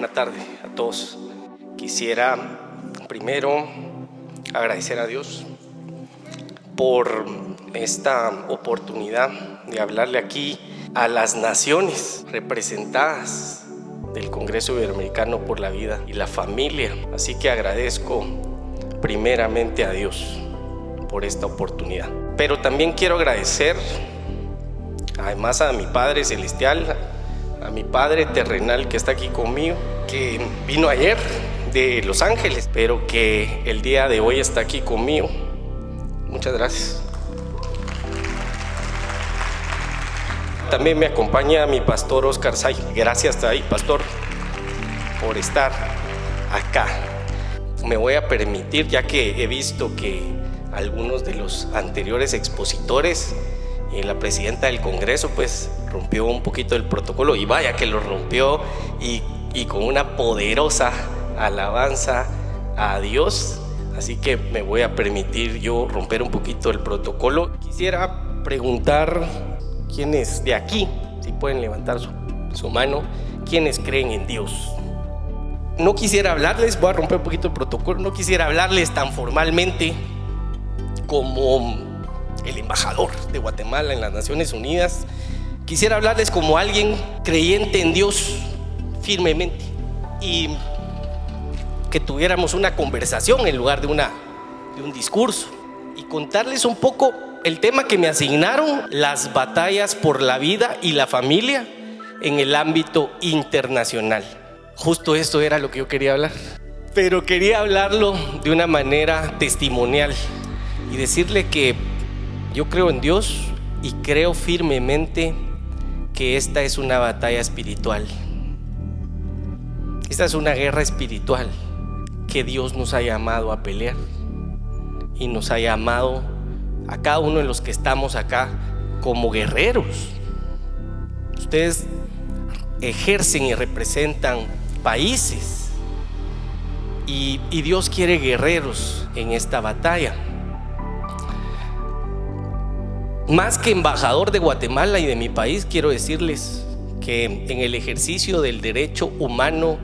Buenas tardes a todos. Quisiera primero agradecer a Dios por esta oportunidad de hablarle aquí a las naciones representadas del Congreso Iberoamericano por la Vida y la Familia. Así que agradezco primeramente a Dios por esta oportunidad. Pero también quiero agradecer además a mi Padre Celestial, a mi Padre terrenal que está aquí conmigo, que vino ayer de Los Ángeles, pero que el día de hoy está aquí conmigo. Muchas gracias. También me acompaña mi pastor Oscar Say. Gracias ahí, pastor, por estar acá. Me voy a permitir, ya que he visto que algunos de los anteriores expositores y la presidenta del Congreso pues rompió un poquito el protocolo, y vaya que lo rompió, y con una poderosa alabanza a Dios. Así que me voy a permitir yo romper un poquito el protocolo. Quisiera preguntar quiénes de aquí, si pueden levantar su mano, quiénes creen en Dios. No quisiera hablarles, voy a romper un poquito el protocolo, no quisiera hablarles tan formalmente como el embajador de Guatemala en las Naciones Unidas. Quisiera hablarles como alguien creyente en Dios firmemente, y que tuviéramos una conversación en lugar de un discurso, y contarles un poco el tema que me asignaron: las batallas por la vida y la familia en el ámbito internacional. Justo esto era lo que yo quería hablar, pero quería hablarlo de una manera testimonial y decirle que yo creo en Dios y creo firmemente que esta es una batalla espiritual. Esta es una guerra espiritual que Dios nos ha llamado a pelear, y nos ha llamado a cada uno de los que estamos acá como guerreros. Ustedes ejercen y representan países, y Dios quiere guerreros en esta batalla. Más que embajador de Guatemala y de mi país, quiero decirles que en el ejercicio del derecho humano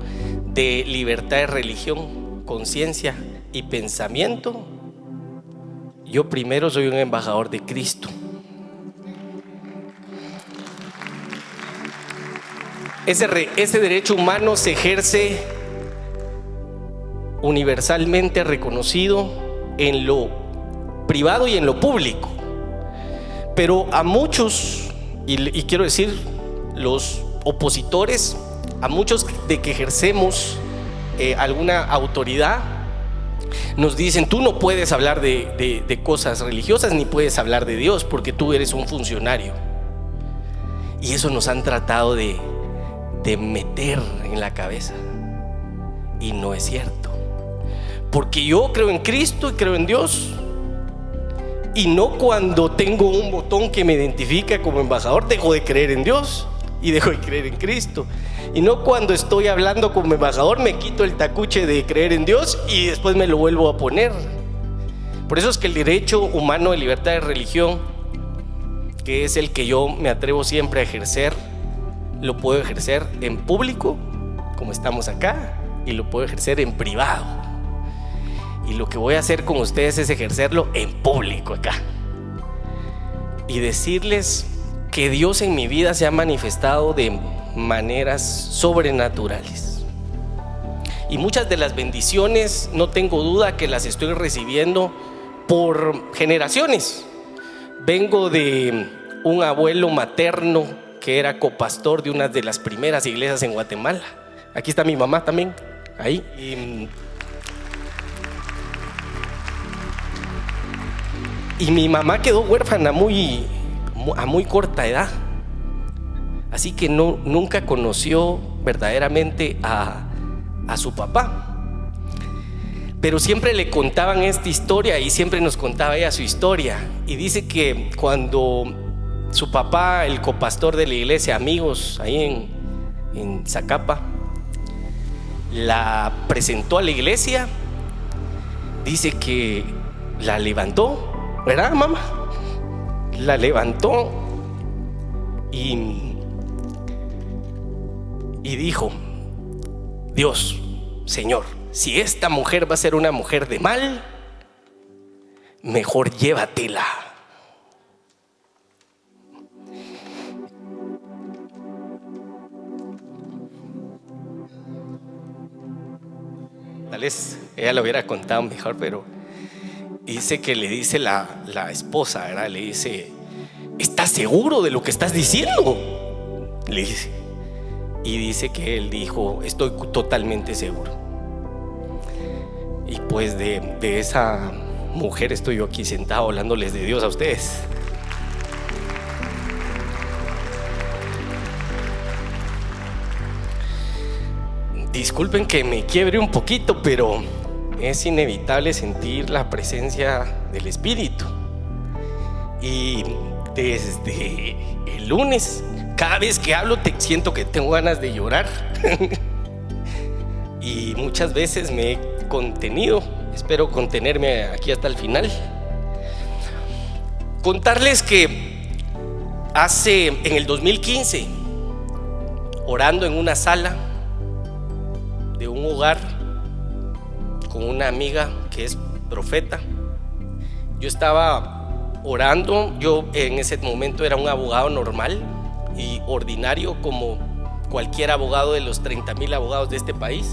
de libertad de religión, conciencia y pensamiento, yo primero soy un embajador de Cristo. Ese derecho humano se ejerce universalmente reconocido en lo privado y en lo público. Pero a muchos, y quiero decir los opositores, a muchos de que ejercemos alguna autoridad, nos dicen: tú no puedes hablar de cosas religiosas, ni puedes hablar de Dios, porque tú eres un funcionario. Y eso nos han tratado de meter en la cabeza, y no es cierto, porque yo creo en Cristo y creo en Dios. Y no cuando tengo un botón que me identifica como embajador dejo de creer en Dios y dejo de creer en Cristo. Y no cuando estoy hablando como embajador me quito el tacuche de creer en Dios y después me lo vuelvo a poner. Por eso es que el derecho humano de libertad de religión, que es el que yo me atrevo siempre a ejercer, lo puedo ejercer en público, como estamos acá, y lo puedo ejercer en privado. Y lo que voy a hacer con ustedes es ejercerlo en público acá, y decirles que Dios en mi vida se ha manifestado de maneras sobrenaturales. Y muchas de las bendiciones, no tengo duda que las estoy recibiendo por generaciones. Vengo de un abuelo materno que era copastor de una de las primeras iglesias en Guatemala. Aquí está mi mamá también, ahí. Y mi mamá quedó huérfana a muy corta edad, así que nunca conoció verdaderamente a su papá. Pero siempre le contaban esta historia, y siempre nos contaba ella su historia. Y dice que cuando su papá, el copastor de la iglesia Amigos, ahí en Zacapa, la presentó a la iglesia, dice que la levantó, ¿verdad, mamá? La levantó y dijo: Dios, Señor, si esta mujer va a ser una mujer de mal, mejor llévatela. Tal vez ella lo hubiera contado mejor, pero dice que le dice la esposa, ¿verdad? Le dice: ¿estás seguro de lo que estás diciendo? Le dice. Y dice que él dijo: estoy totalmente seguro. Y pues de esa mujer estoy yo aquí sentado hablándoles de Dios a ustedes. Disculpen que me quiebre un poquito, pero es inevitable sentir la presencia del Espíritu. Y desde el lunes, cada vez que hablo siento que tengo ganas de llorar. Y muchas veces me he contenido. Espero contenerme aquí hasta el final. Contarles que en el 2015, orando en una sala de un hogar con una amiga que es profeta, yo estaba orando. Yo en ese momento era un abogado normal y ordinario, como cualquier abogado de los 30,000 abogados de este país.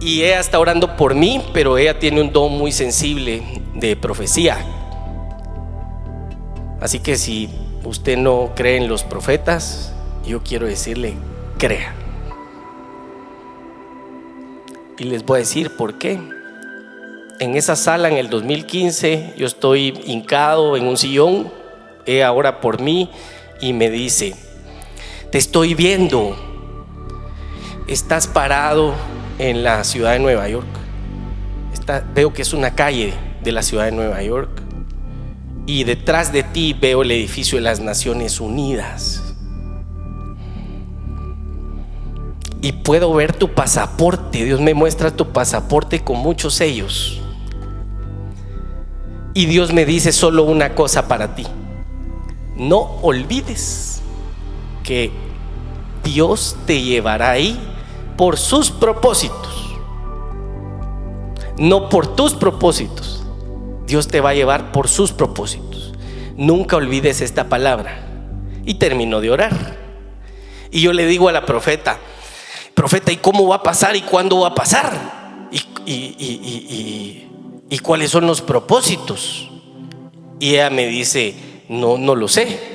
Y ella está orando por mí, pero ella tiene un don muy sensible de profecía. Así que si usted no cree en los profetas, yo quiero decirle: crea. Y les voy a decir por qué. En esa sala en el 2015, yo estoy hincado en un sillón. Ella ora por mí y me dice: te estoy viendo. Estás parado en la ciudad de Nueva York. Veo que es una calle de la ciudad de Nueva York, y detrás de ti veo el edificio de las Naciones Unidas. Y puedo ver tu pasaporte. Dios me muestra tu pasaporte con muchos sellos. Y Dios me dice solo una cosa para ti: no olvides que Dios te llevará ahí por sus propósitos, no por tus propósitos. Dios te va a llevar por sus propósitos. Nunca olvides esta palabra. Y terminó de orar. Y yo le digo a la profeta: profeta, ¿y cómo va a pasar? ¿Y cuándo va a pasar? ¿Y cuáles son los propósitos? Y ella me dice: no lo sé.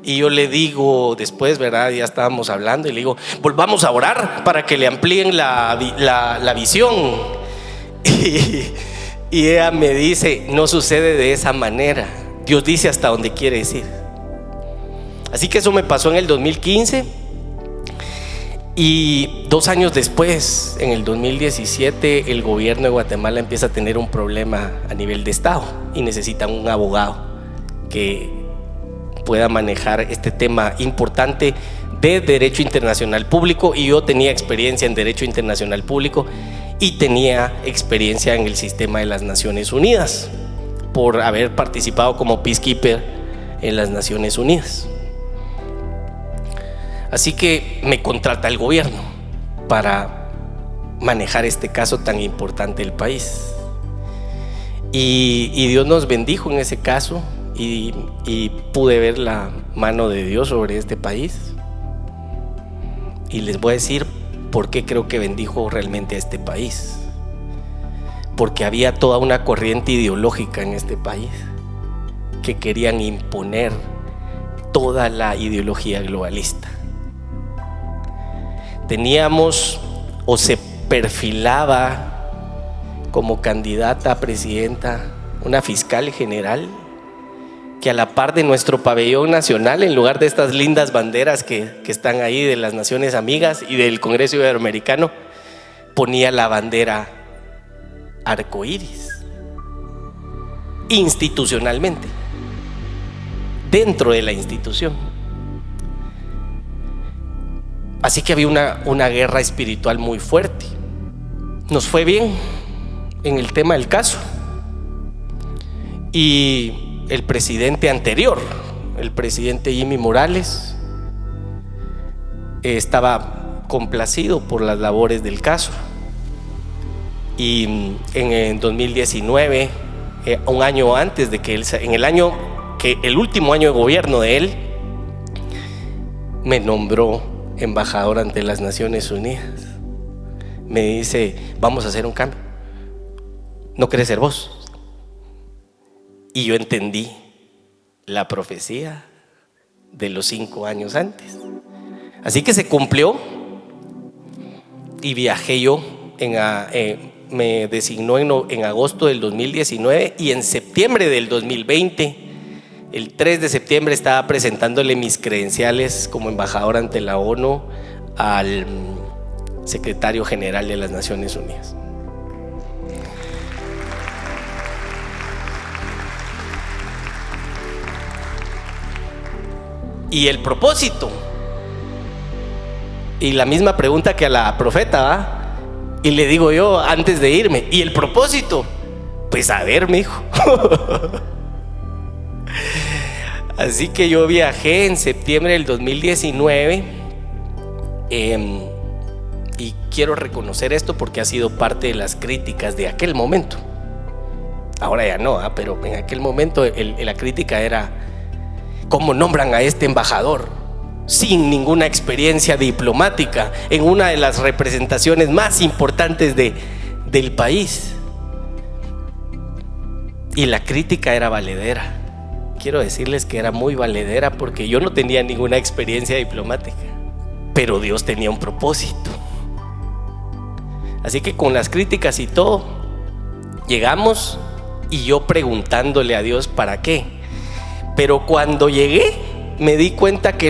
Y yo le digo después, ¿verdad? Ya estábamos hablando, y le digo: volvamos a orar para que le amplíen la visión. Y ella me dice: no sucede de esa manera. Dios dice hasta dónde quiere decir. Así que eso me pasó en el 2015. Y 2 años después, en el 2017, el gobierno de Guatemala empieza a tener un problema a nivel de estado y necesitan un abogado que pueda manejar este tema importante de derecho internacional público. Y yo tenía experiencia en derecho internacional público y tenía experiencia en el sistema de las Naciones Unidas por haber participado como peacekeeper en las Naciones Unidas. Así que me contrata el gobierno para manejar este caso tan importante del país. Y Dios nos bendijo en ese caso, y pude ver la mano de Dios sobre este país. Y les voy a decir por qué creo que bendijo realmente a este país. Porque había toda una corriente ideológica en este país que querían imponer toda la ideología globalista. Teníamos, o se perfilaba como candidata a presidenta, una fiscal general que, a la par de nuestro pabellón nacional, en lugar de estas lindas banderas que están ahí de las Naciones Amigas y del Congreso Iberoamericano, ponía la bandera arcoíris institucionalmente, dentro de la institución. Así que había una guerra espiritual muy fuerte. Nos fue bien en el tema del caso. Y el presidente anterior, el presidente Jimmy Morales, estaba complacido por las labores del caso. Y en 2019, un año antes de que él, en el último año de gobierno de él, me nombró embajador ante las Naciones Unidas. Me dice: vamos a hacer un cambio, ¿no querés ser vos? Y yo entendí la profecía de los 5 años antes. Así que se cumplió y viajé yo. Me designó en agosto del 2019 y en septiembre del 2020, el 3 de septiembre, estaba presentándole mis credenciales como embajador ante la ONU al secretario general de las Naciones Unidas. Y el propósito, y la misma pregunta que a la profeta, ¿va? Y le digo yo antes de irme: ¿y el propósito? Pues a ver, mijo. Así que yo viajé en septiembre del 2019, y quiero reconocer esto porque ha sido parte de las críticas de aquel momento. Ahora ya no, pero en aquel momento la crítica era: ¿cómo nombran a este embajador sin ninguna experiencia diplomática en una de las representaciones más importantes del país? Y la crítica era valedera. Quiero decirles que era muy valedera porque yo no tenía ninguna experiencia diplomática, pero Dios tenía un propósito. Así que con las críticas y todo, llegamos y yo preguntándole a Dios para qué. Pero cuando llegué me di cuenta que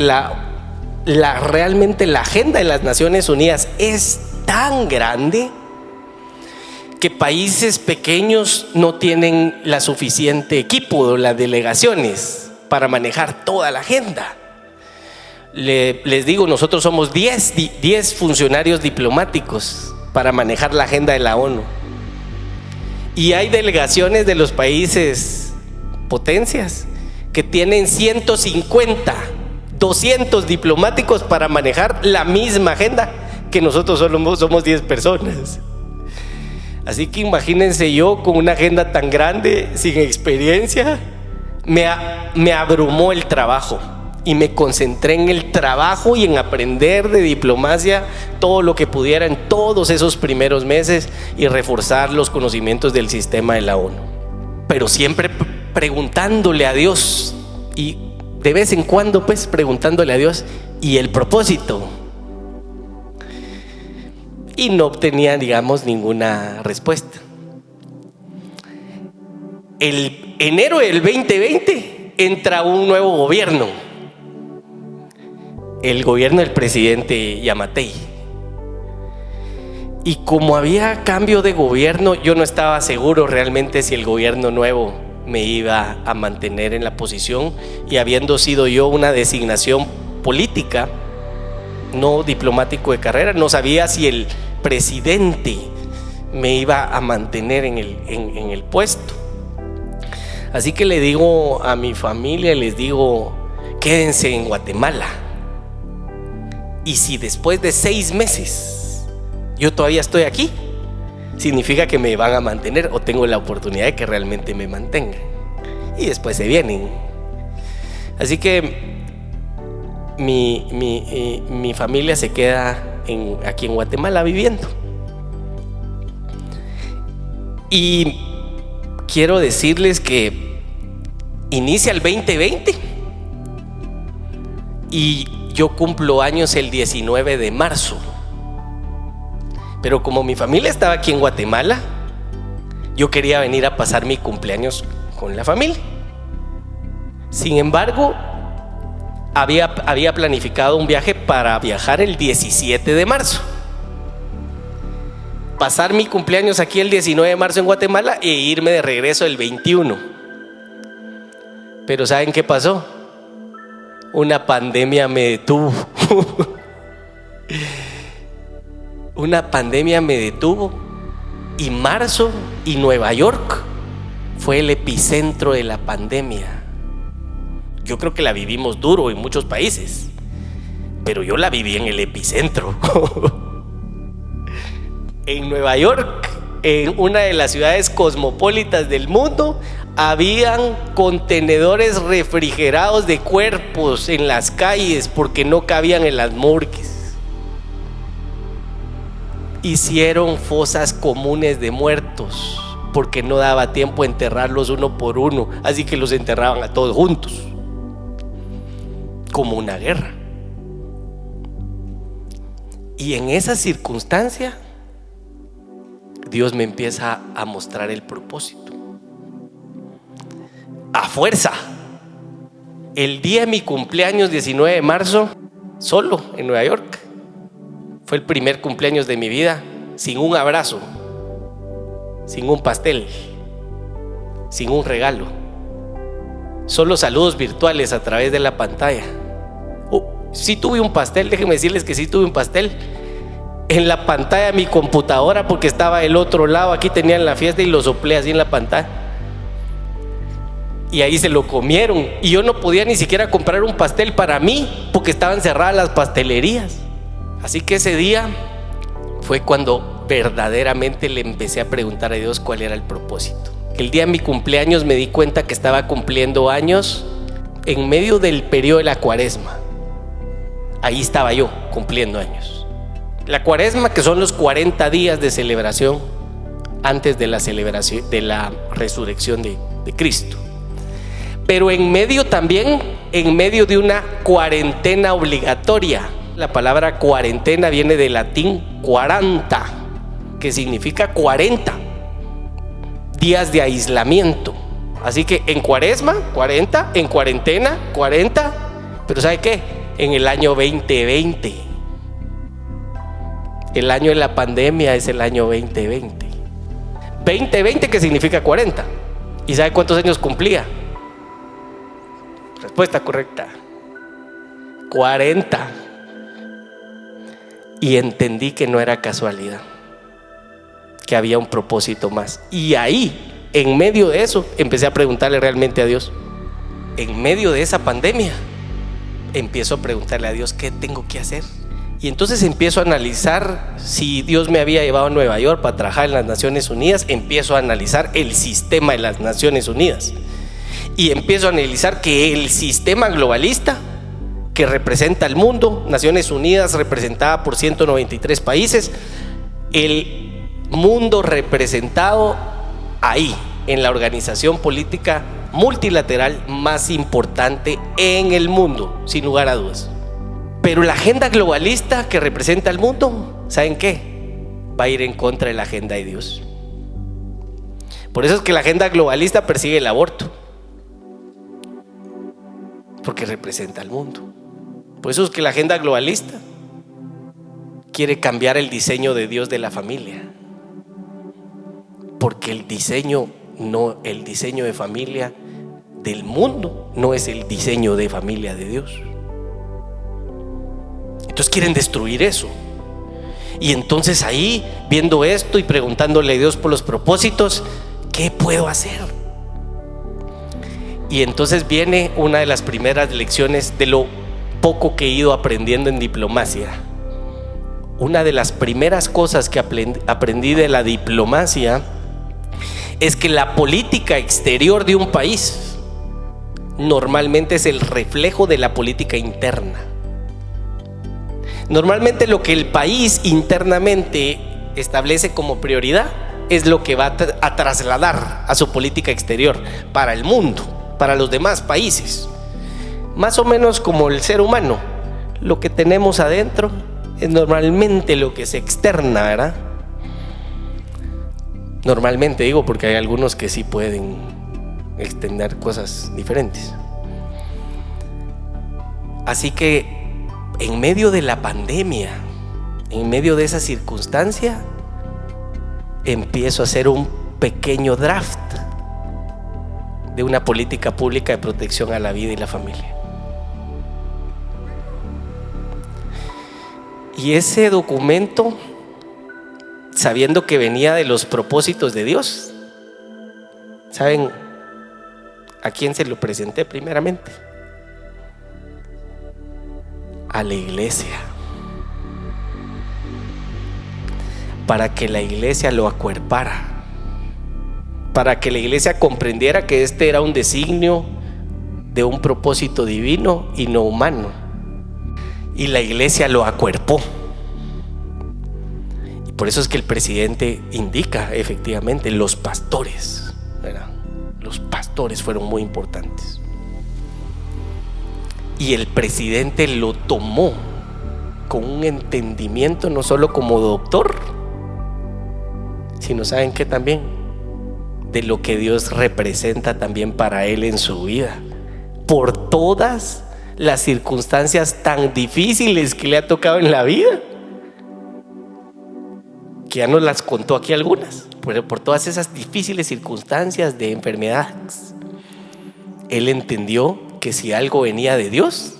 realmente la agenda de las Naciones Unidas es tan grande que países pequeños no tienen la suficiente equipo, las delegaciones, para manejar toda la agenda. Les digo, nosotros somos 10 funcionarios diplomáticos para manejar la agenda de la ONU. Y hay delegaciones de los países potencias que tienen 150, 200 diplomáticos para manejar la misma agenda que nosotros somos 10 personas. Así que imagínense yo con una agenda tan grande, sin experiencia, me abrumó el trabajo y me concentré en el trabajo y en aprender de diplomacia todo lo que pudiera en todos esos primeros meses y reforzar los conocimientos del sistema de la ONU. Pero siempre preguntándole a Dios, y de vez en cuando pues preguntándole a Dios: ¿y el propósito? Y no obtenía, digamos, ninguna respuesta. El enero del 2020 entra un nuevo gobierno, el gobierno del presidente Yamatei. Y como había cambio de gobierno, yo no estaba seguro realmente si el gobierno nuevo me iba a mantener en la posición, y habiendo sido yo una designación política, no diplomático de carrera, no sabía si el presidente me iba a mantener en el puesto. Así que le digo a mi familia, les digo: quédense en Guatemala, y si después de 6 meses yo todavía estoy aquí, significa que me van a mantener, o tengo la oportunidad de que realmente me mantengan, y después se vienen. Así que mi familia se queda aquí en Guatemala viviendo. Y quiero decirles que inicia el 2020 y yo cumplo años el 19 de marzo. Pero como mi familia estaba aquí en Guatemala, yo quería venir a pasar mi cumpleaños con la familia. Sin embargo, había planificado un viaje para viajar el 17 de marzo, pasar mi cumpleaños aquí el 19 de marzo en Guatemala e irme de regreso el 21. Pero ¿saben qué pasó? Una pandemia me detuvo. Una pandemia me detuvo, y marzo y Nueva York fue el epicentro de la pandemia. Yo creo que la vivimos duro en muchos países, pero yo la viví en el epicentro. En Nueva York, en una de las ciudades cosmopolitas del mundo, habían contenedores refrigerados de cuerpos en las calles porque no cabían en las morgues. Hicieron fosas comunes de muertos porque no daba tiempo a enterrarlos uno por uno, así que los enterraban a todos juntos, como una guerra. Y en esa circunstancia Dios me empieza a mostrar el propósito a fuerza. El día de mi cumpleaños, 19 de marzo, solo en Nueva York, fue el primer cumpleaños de mi vida sin un abrazo, sin un pastel, sin un regalo, solo saludos virtuales a través de la pantalla. Sí tuve un pastel, déjenme decirles que sí tuve un pastel en la pantalla de mi computadora porque estaba del otro lado. Aquí tenían la fiesta y lo soplé así en la pantalla y ahí se lo comieron, y yo no podía ni siquiera comprar un pastel para mí porque estaban cerradas las pastelerías. Así que ese día fue cuando verdaderamente le empecé a preguntar a Dios cuál era el propósito. El día de mi cumpleaños me di cuenta que estaba cumpliendo años en medio del periodo de la Cuaresma. Ahí estaba yo cumpliendo años. La Cuaresma, que son los 40 días de celebración antes de la celebración de la resurrección de Cristo. Pero en medio también, en medio de una cuarentena obligatoria. La palabra cuarentena viene del latín 40, que significa 40 días de aislamiento. Así que en Cuaresma, 40, en cuarentena, 40. Pero ¿sabe qué? En el año 2020, el año de la pandemia es el año 2020. 2020 que significa 40. ¿Y sabe cuántos años cumplía? Respuesta correcta: 40. Y entendí que no era casualidad, que había un propósito más. Y ahí, en medio de eso, empecé a preguntarle realmente a Dios. En medio de esa pandemia, empiezo a preguntarle a Dios qué tengo que hacer. Y entonces empiezo a analizar si Dios me había llevado a Nueva York para trabajar en las Naciones Unidas. Empiezo a analizar el sistema de las Naciones Unidas. Y empiezo a analizar que el sistema globalista que representa al mundo, Naciones Unidas representada por 193 países, el mundo representado ahí, en la organización política multilateral más importante en el mundo, sin lugar a dudas. Pero la agenda globalista que representa al mundo, ¿saben qué? Va a ir en contra de la agenda de Dios. Por eso es que la agenda globalista persigue el aborto, porque representa al mundo. Por eso es que la agenda globalista quiere cambiar el diseño de Dios de la familia, porque el diseño de familia del mundo no es el diseño de familia de Dios. Entonces quieren destruir eso. Y entonces ahí, viendo esto y preguntándole a Dios por los propósitos, ¿qué puedo hacer? Y entonces viene una de las primeras lecciones de lo poco que he ido aprendiendo en diplomacia. Una de las primeras cosas que aprendí de la diplomacia es que la política exterior de un país normalmente es el reflejo de la política interna. Normalmente lo que el país internamente establece como prioridad es lo que va a trasladar a su política exterior para el mundo, para los demás países. Más o menos como el ser humano, lo que tenemos adentro es normalmente lo que se externa, ¿verdad? Normalmente digo, porque hay algunos que sí pueden extender cosas diferentes. Así que en medio de la pandemia, en medio de esa circunstancia, empiezo a hacer un pequeño draft de una política pública de protección a la vida y la familia. Y ese documento, sabiendo que venía de los propósitos de Dios, ¿saben a quién se lo presenté primeramente? a la iglesia, para que la iglesia lo acuerpara, para que la iglesia comprendiera que este era un designio de un propósito divino y no humano, y la iglesia lo acuerpó. Y por eso es que el presidente indica efectivamente los pastores, ¿verdad? Los pastores fueron muy importantes. Y el presidente lo tomó con un entendimiento, no solo como doctor, sino, ¿saben qué? También de lo que Dios representa también para él en su vida, por todas las circunstancias tan difíciles que le ha tocado en la vida, que ya nos las contó aquí algunas, pero por todas esas difíciles circunstancias de enfermedades, él entendió que si algo venía de Dios,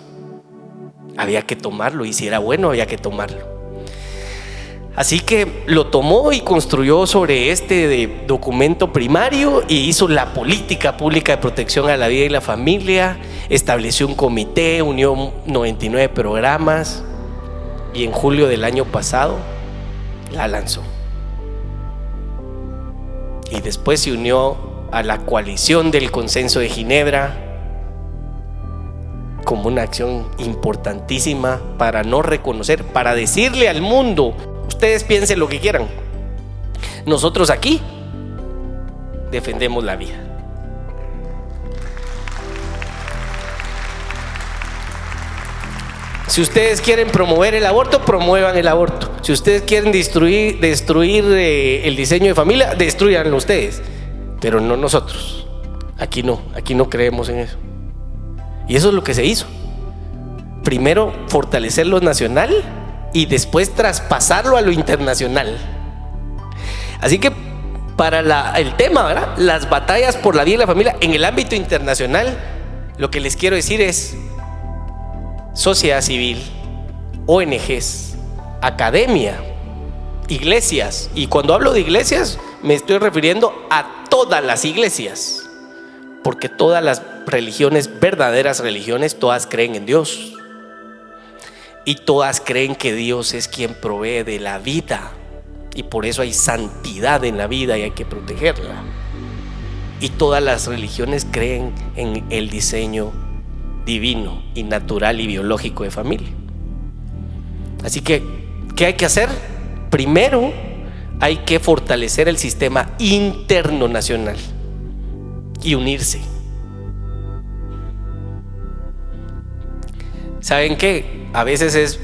había que tomarlo, y si era bueno, había que tomarlo. Así que lo tomó y construyó sobre este documento primario y hizo la política pública de protección a la vida y la familia. Estableció un comité, unió 99 programas y en julio del año pasado la lanzó. Y después se unió a la coalición del Consenso de Ginebra como una acción importantísima para no reconocer, para decirle al mundo: ustedes piensen lo que quieran, nosotros aquí defendemos la vida. Si ustedes quieren promover el aborto, promuevan el aborto. Si ustedes quieren destruir el diseño de familia, destruyanlo ustedes, pero no nosotros. Aquí no creemos en eso. Y eso es lo que se hizo. Primero fortalecer lo nacional y después traspasarlo a lo internacional. Así que para el tema, ¿verdad?, las batallas por la vida y la familia en el ámbito internacional, lo que les quiero decir es: sociedad civil, ONGs, academia, iglesias. Y cuando hablo de iglesias me estoy refiriendo a todas las iglesias, porque todas las religiones, verdaderas religiones, todas creen en Dios. Y todas creen que Dios es quien provee de la vida, y por eso hay santidad en la vida y hay que protegerla. Y todas las religiones creen en el diseño divino y natural y biológico de familia. Así que, ¿qué hay que hacer? Primero, hay que fortalecer el sistema interno nacional y unirse. ¿Saben qué? A veces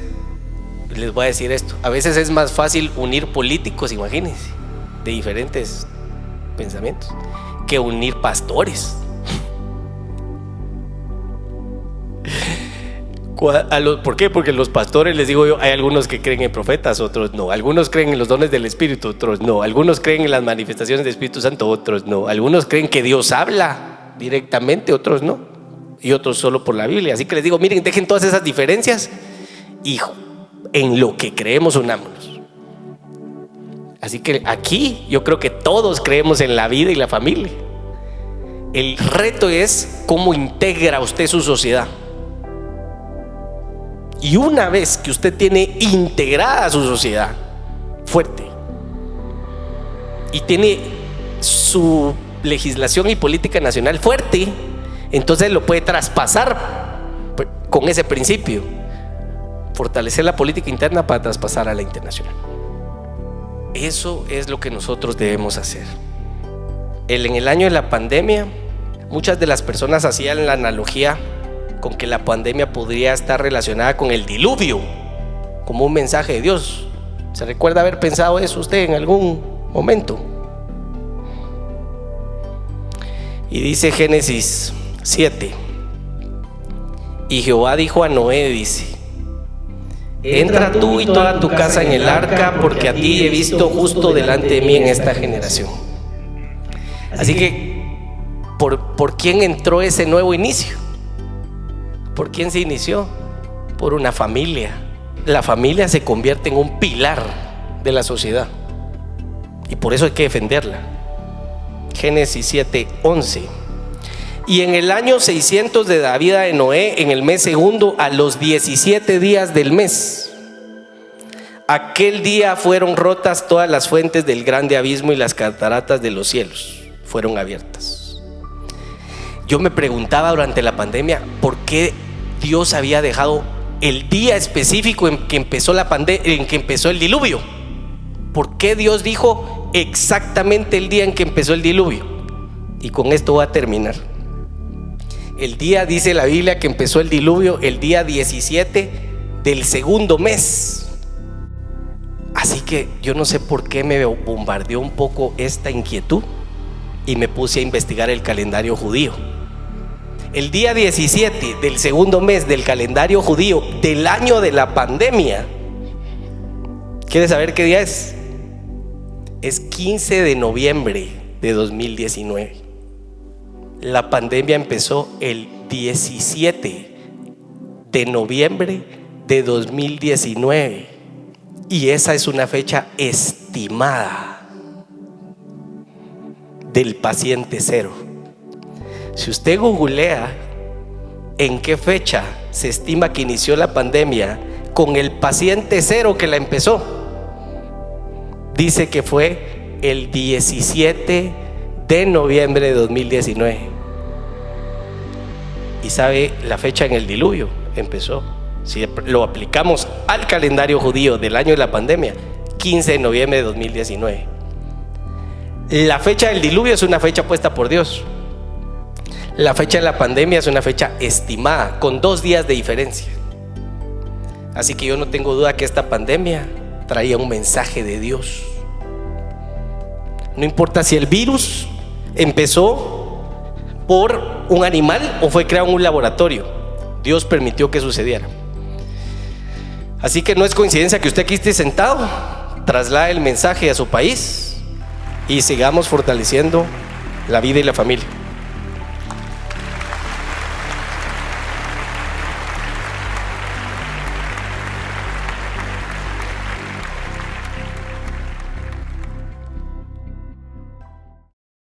les voy a decir esto, a veces es más fácil unir políticos, imagínense, de diferentes pensamientos, que unir pastores. ¿Por qué? Porque los pastores, les digo yo, hay algunos que creen en profetas, otros no. Algunos creen en los dones del Espíritu, otros no. Algunos creen en las manifestaciones del Espíritu Santo, otros no. Algunos creen que Dios habla directamente, otros no. Y otros solo por la Biblia. Así que les digo, miren, dejen todas esas diferencias y en lo que creemos unámonos. Así que aquí yo creo que todos creemos en la vida y la familia. El reto es cómo integra usted su sociedad. Y una vez que usted tiene integrada su sociedad fuerte y tiene su legislación y política nacional fuerte, entonces lo puede traspasar con ese principio, fortalecer la política interna para traspasar a la internacional. Eso es lo que nosotros debemos hacer. En el año de la pandemia, muchas de las personas hacían la analogía con que la pandemia podría estar relacionada con el diluvio, como un mensaje de Dios. ¿Se recuerda haber pensado eso usted en algún momento? Y dice Génesis 7: y Jehová dijo a Noé, dice: entra tú y toda tu casa en el arca, porque a ti he visto justo delante de mí en esta generación. Así que, ¿por quién entró ese nuevo inicio? ¿Por quién se inició? Por una familia. La familia se convierte en un pilar de la sociedad y por eso hay que defenderla. Génesis 7:11: Y en el año 600 de la vida de Noé, en el mes segundo, a los 17 días del mes, aquel día fueron rotas todas las fuentes del grande abismo y las cataratas de los cielos fueron abiertas. Yo me preguntaba durante la pandemia por qué Dios había dejado el día específico en que empezó en que empezó el diluvio. ¿Por qué Dios dijo exactamente el día en que empezó el diluvio? Y con esto voy a terminar. El día, dice la Biblia, que empezó el diluvio el día 17 del segundo mes. Así que yo no sé por qué me bombardeó un poco esta inquietud y me puse a investigar el calendario judío. El día 17 del segundo mes del calendario judío del año de la pandemia, ¿quieres saber qué día es? Es 15 de noviembre de 2019. La pandemia empezó el 17 de noviembre de 2019 y esa es una fecha estimada del paciente cero. Si usted googlea en qué fecha se estima que inició la pandemia con el paciente cero que la empezó, dice que fue el 17 de noviembre de 2019. Y sabe la fecha en el diluvio empezó, si lo aplicamos al calendario judío del año de la pandemia, 15 de noviembre de 2019. La fecha del diluvio es una fecha puesta por Dios. La fecha de la pandemia es una fecha estimada, con 2 días de diferencia. Así que yo no tengo duda que esta pandemia traía un mensaje de Dios. No importa si el virus empezó por un animal o fue creado en un laboratorio, Dios permitió que sucediera. Así que no es coincidencia que usted aquí esté sentado. Traslade el mensaje a su país y sigamos fortaleciendo la vida y la familia.